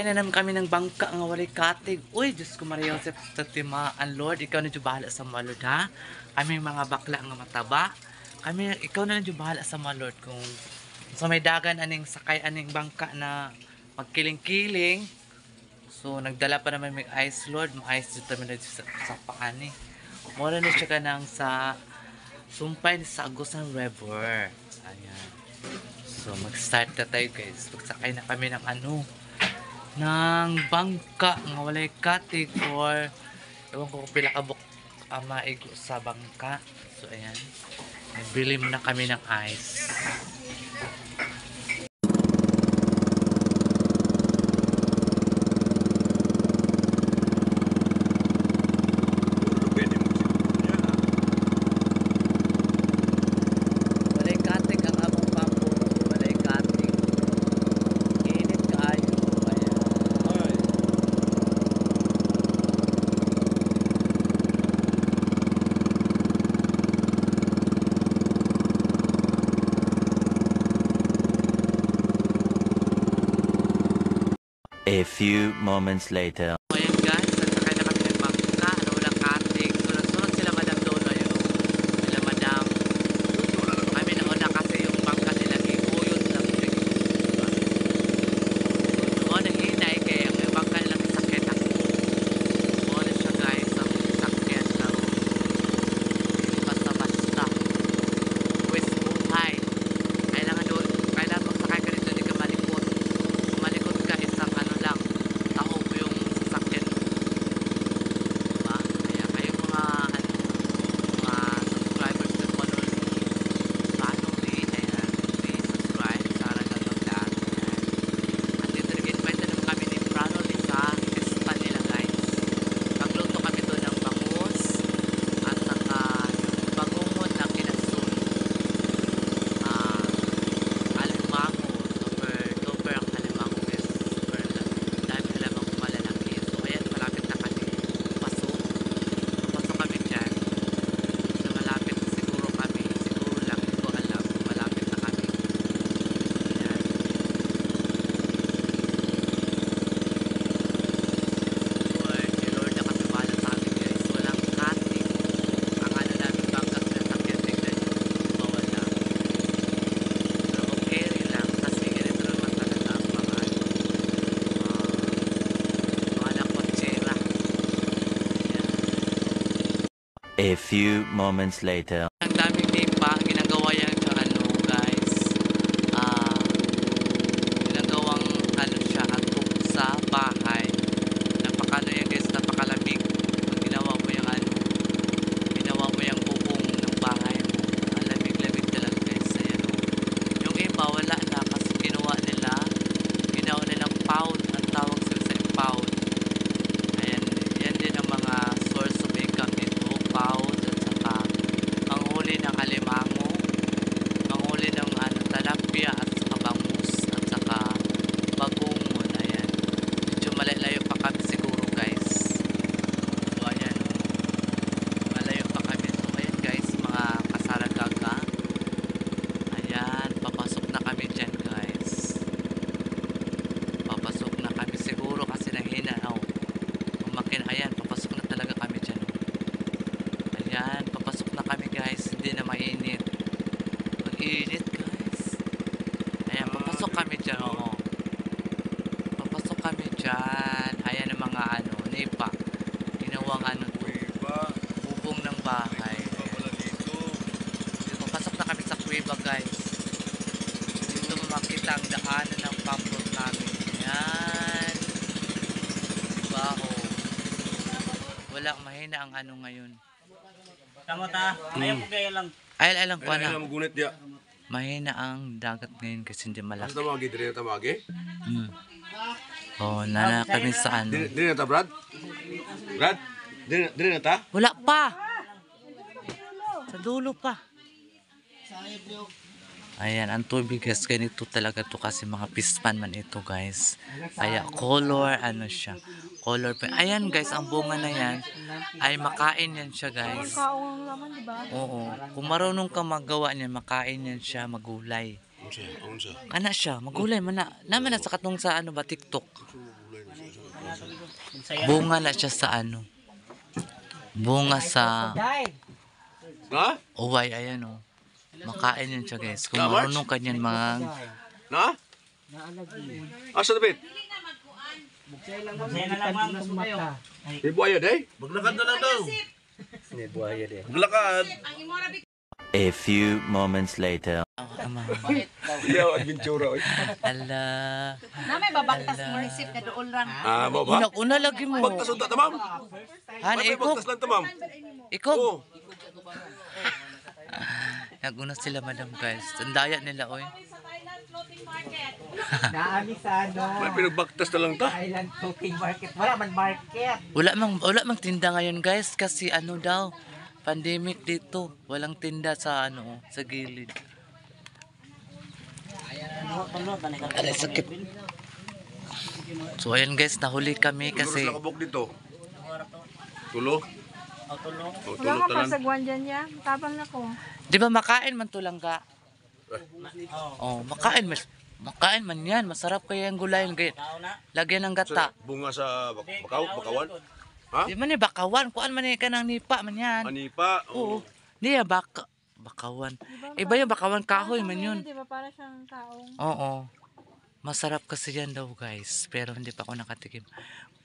Sakay na naman kami ng bangka nga walay katig. Uy, Diyos ko Maria Joseph sa timaan, Lord. Ikaw na dyan bahala sa mga Lord, ha? Kami mga bakla nga mataba. Ikaw na dyan bahala sa mga Lord. Kung sa may dagan aning sakay aning bangka na magkiling-kiling. So, nagdala pa naman may ice, Lord. May ice dito naman sa paani. Mula na siya ka nang sa sumpay sa Agusan River. Ayan. So, mag-start na tayo, guys. Magsakay na kami ng ng bangka nga walay katig or ewan ko kung pila kabuk maigo sa bangka. So, ayan. Nabili na kami ng ice. A few moments later. Ayan guys, nagsakay na kami ng bangka. Walang katig. Sunod-sunod sila Madam Dolo yun. Sila Madam. Kami nauna kasi yung bangka nila higuyod lang. O, nahinay kaya yung bangka nilang isakit ako. O, na siya guys, ang isakit na basta-basta. West buhay. Kailangan magsakay ka dito, hindi ka malikot. Malikot ka isang lang, taho ko yung sasakyan. Diba? Kaya kayo mga subscribers na follow paano please subscribe sa Aragal Magdaan. At dito nag-invite na naman kami ni Franoli sa pista nila guys. Pagluto kami doon ng bangus at saka bangungon na kinasun. Alimango, super ang alimango guys. Dami na lamang malalaki. So ayan, malapit na kami pasok kami dyan. So malapit siguro kami, siguro lang, hindi ko alam, malapit na kami. Ayan. Si Lord na kasi bahala sa amin guys. Walang kating ang namin bangkak na sakyan. Tignan nyo, bawal na. Pero okay rin lang kasi ganito naman talaga ang mga nakotsera. A few moments later. Ang daming nipa, ginagawa yan guys. Ginagawang siya, atop sa bahay. Yan guys, napakalamig. Pag ginawa mo yung bubong ng bahay mo. Ang lamig-lamig talaga guys. Ayan, yung iba, wala na kasi ginawa nilang pound. Ang tawag sila sa pound. Ayan, yan din ang mga source of income nito, pound at saka panghuli ng alimango, panghuli ng talapia at saka bangus at saka bagungon. Ayan, medyo malayo pa kami siguro guys. So ayan, malayo pa kami. So ayan guys, mga kasaragaga, ayan, papasok na kami dyan guys. Papasok na kami siguro kasi nahina. Ayan, papasok na talaga kami dyan. Ayan, papasok na kami guys. Hindi na mainit. Mag-init guys. Ayan, papasok kami dyan. Papasok kami dyan. Ayan ang mga nipa. Ginawang to. Bubong ng bahay. Papasok na kami sa kuweba guys. Dito makita ang daanan ng pampot namin. Ayan. Baho. Wala, mahina ang ngayon. Tama ta. Ayaw ko kaya lang. Ay lang ko na. Ay, magunit dia. Mahina ang dagat ngayon kasi hindi malaki. Ano tamagi? Dili na tamagi? Oh, nana kami sa Dili na ta, Brad? Brad? Dili na ta? Wala pa! Sa dulo pa. Ayan, ang tubig guys, ganito talaga to kasi mga pispan man ito guys. Kaya color, siya. Color pa. Ayan guys, ang bunga na yan ay makain yan siya guys. Oo. Kung marunong ka magawa niyan, makain yan siya, magulay. Kana siya, magulay man na. Naman na sa katong sa TikTok. Saya. Bunga na siya sa ano. Bunga sa Na? uway, ayan o. Makain yun siya guys. Kung Na, March? marunong kanyan mga... Na? Asa David? Saya na lang ma'am. Gusto kayo. Ay, May buhaya day? Maglakad na lang daw. may buhaya din. Maglakad. A few moments later. Yaw adventure oy. Ala. Namay babaktas mo receipt na doon lang. Ah, mo ba? Una lagi mo. Bagtas unta tamam. Han, May ikaw. bagtas lang tamam. Ikaw. Oh. Naguna sila madam guys. Tandaya nila oy. Naami sa May ano, pinagbaktas na lang ta. Island Cooking Market. Wala man market. Wala mang tinda ngayon guys kasi ano daw, pandemic dito. Walang tinda sa ano, sa gilid. Alay, sakit. So ayan guys, nahuli kami kasi Siguro sa kabuk dito. Tulo. O, tulo. Oh, Wala tulo ka tanan. pasagwan dyan ya. Tabang na ko. di ba makain man tulang ka? Oh, Oh, makain man yan. Masarap kaya yung gulay ng tao na. lagyan ng Sa gata. bunga sa bakawan. Ha? Di man ni bakawan, kuan man ni kanang nipa man yan. Anipa. Oo. Di ya bakawan. Iba yung bakawan kahoy man yun. Di ba para siyang taong. Oo. Masarap kasi yan daw guys. Pero hindi pa ako nakatikim.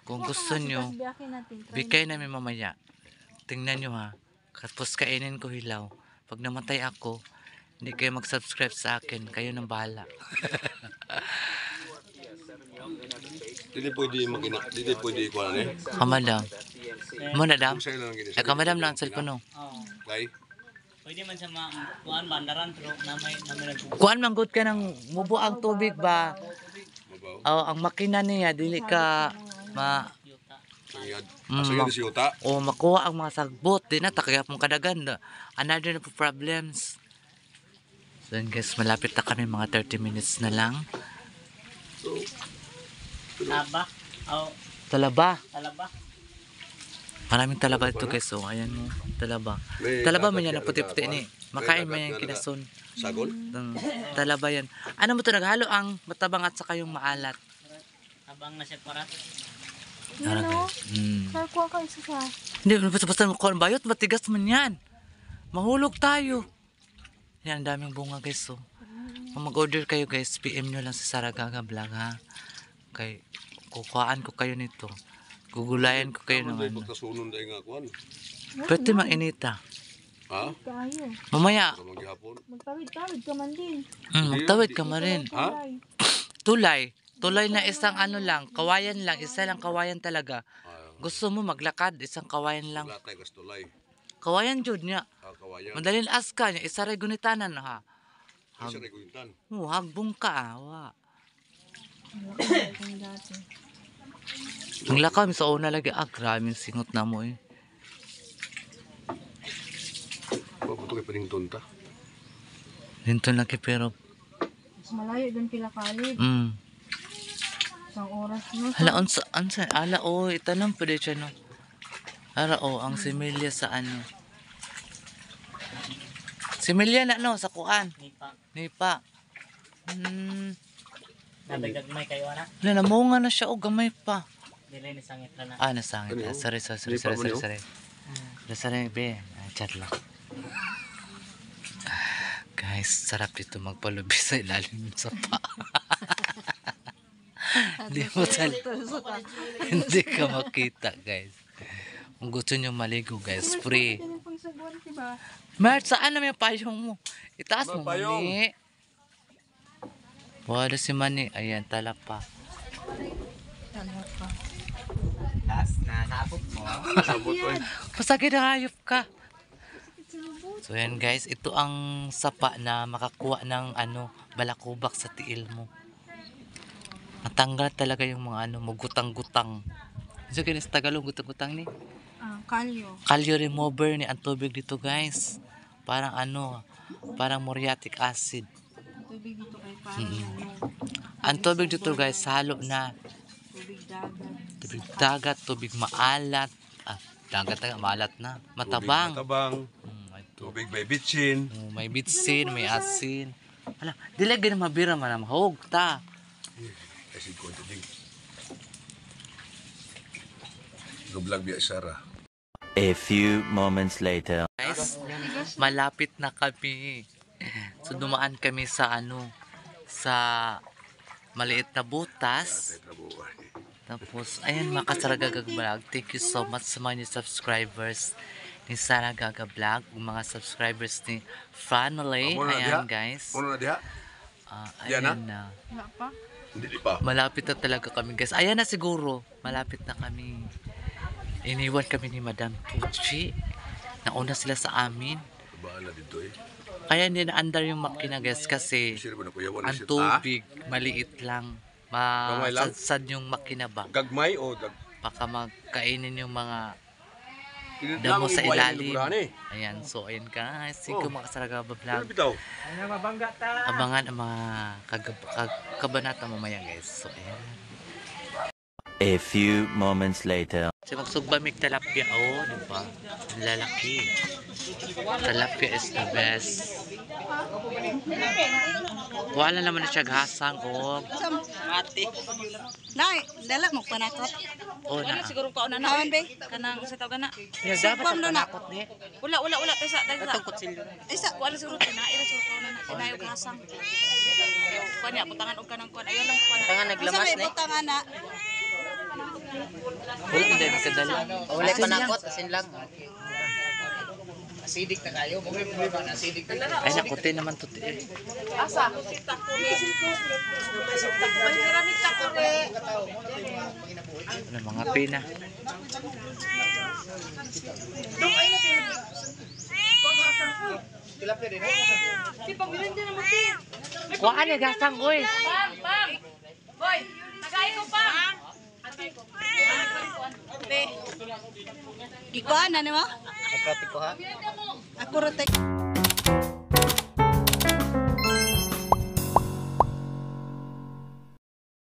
Kung gusto nyo, Biyakin natin. bigay namin mamaya. Tingnan nyo ha. Tapos kainin ko hilaw. Pag namatay ako, hindi kayo mag-subscribe sa akin. Kayo nang bahala. Dili pwede magina. Dili pwede ikuan ni. Kamadam. Muna dam. Sa ilang gini. Ay kamadam lang ang cellphone no. Oh. Kay. Pwede man sa mga kuan bandaran pero namay nagbubuo. Kuan manggod ka ng mubo ang tubig ba? Mabaw. Oh, ang makina niya dili ka Sangiyad. Mm, Asa yun si Uta. o makuha ang mga sagbot di na takaya mong kadagan. Another na po problems. So yun guys, malapit na kami, mga 30 minutes na lang. Taba. O, Talaba. talaba. Maraming talaba ito guys. So ayan mo, talaba. May Talaba man dagat yan, yan, ang puti-puti dagat, ni. kuwan. Makain May man dagat yan na kinason. Sagol. Talaba yan. Ano mo ito, naghalo ang matabang at saka yung maalat. Abang na siya para. Tara guys. Sir, kuha ka isa sa. Hindi, basta kuhan bayot, matigas man yan. Mahulog tayo. Yan, ang daming bunga guys. So, kung mag-order kayo guys, PM nyo lang sa Saragaga Vlog ha. Kay, kukuhaan ko kayo nito. Gugulayan ko kayo ng May ano. pagkasunon dahil nga kuan. Pwede mang inita. Ha? Kayo. Mamaya, Sa maghapon. Magtawid-tawid ka man din. magtawid ka ma rin. Ha? Tulay. Tulay na isang ano lang, kawayan lang. Isa lang kawayan talaga. Ah, Gusto mo maglakad, isang kawayan lang. latay kastulay. Kawayan jud niya. Kawayan. Madalin aska niya, isa ray gunitanan ha. Isa rin kuintan. Hagbong ka wa. Ang lakaw sa una lagi grabe singot na mo eh. Paputo kay paning tonta. Hinto lagi pero Mas malayo doon pila kalib. Isang oras no. hala unsa ala itanong pwede siya no. Ara ang similya sa ano. Similya na no sa kuan. Nipa. Nipa. Nabigag may kayo na. Wala namunga na siya gamay pa. Dili ni sangit na na. Nasangit. Ano? Sorry. Nipa mo niyo? Sorry, be. Chat lang. Guys, sarap dito magpalubi sa ilalim ng sapa. Hindi ka makita, guys. Kung gusto nyo maligo, guys, free. Yan ang pangsagwan, diba? Mert, saan naman yung payong mo? Itaas mo, Payong. Mani. Wala si Mani. Ayan, talapa. Tas na sabot mo. Sabot ko. Pasagin na hayop ka. So yan guys, ito ang sapa na makakuha ng balakubak sa tiil mo. Matanggal talaga yung mga mo gutang-gutang. So kaya sa Tagalog gutang-gutang ni. Kalyo. Kalyo remover ni ang tubig dito guys. Parang parang muriatic acid. Tubig dito kay parang Ang tubig dito guys, halo na tubig dagat. tubig dagat, tubig maalat. Dagat na maalat na. Matabang. Matabang. Tubig may bitsin. May bitsin, may asin. Hala, dili gid mabira man mahog ta. Asin ko din. Nag-vlog biya Sarah. A few moments later. Guys, malapit na kami. So dumaan kami sa sa maliit na butas. Tapos, ayan, makasaraga vlog. Thank you so much sa mga new subscribers ni Sarah Gaga Vlog, mga subscribers ni Family. Ayan, guys. Ano na diha? Ayan na. Wala pa. Hindi pa. Malapit na talaga kami, guys. Ayan na siguro. Malapit na kami. Iniwan kami ni Madam Tucci. Nauna sila sa amin. Bahala dito eh. Kaya hindi na-under yung makina, guys, kasi Sino ba na kuyawan ang tubig, maliit lang. Gamay lang? Masadsad yung makina ba? Gagmay o Baka magkainin yung mga Damo damo sa ilalim. Ayan, so ayan guys. Sige makasaraga ba vlog. Bitaw. Ano mabangga ta? Abangan ang mga kabanata mamaya, guys. So ayan. A few moments later. So magsugba mig tilapia, di ba? Ang lalaki. Tilapia is the best. Wala naman na siya gasang, Mati. Nay, dala mo panakot. na. Siguro ko na naman be. Kanang sa tawag na. Yung dapat ang panakot ni. Wala tesa tesa. Itong kutsilyo. Isa wala siguro tinaira siguro ko na tinayog hasang. Kunya butangan og kanang kuan. Ayo lang kuan. Tangan naglamas ni. Butangan na. Wala hindi nakadala. Wala panakot, asin lang. Acidic na kayo. Mugri ba na acidic na? Ay nakuti naman to. Asa? Sita ko ni. Sita ko ni ramit ta ko re. Ano mga pina. Si pagbilin din mo ti. Kuhaan niya gasang, oy. Pam. Boy, nagay ko pa. Be. Ikuan na mo? Ikaw tiko ha? Ako rotek.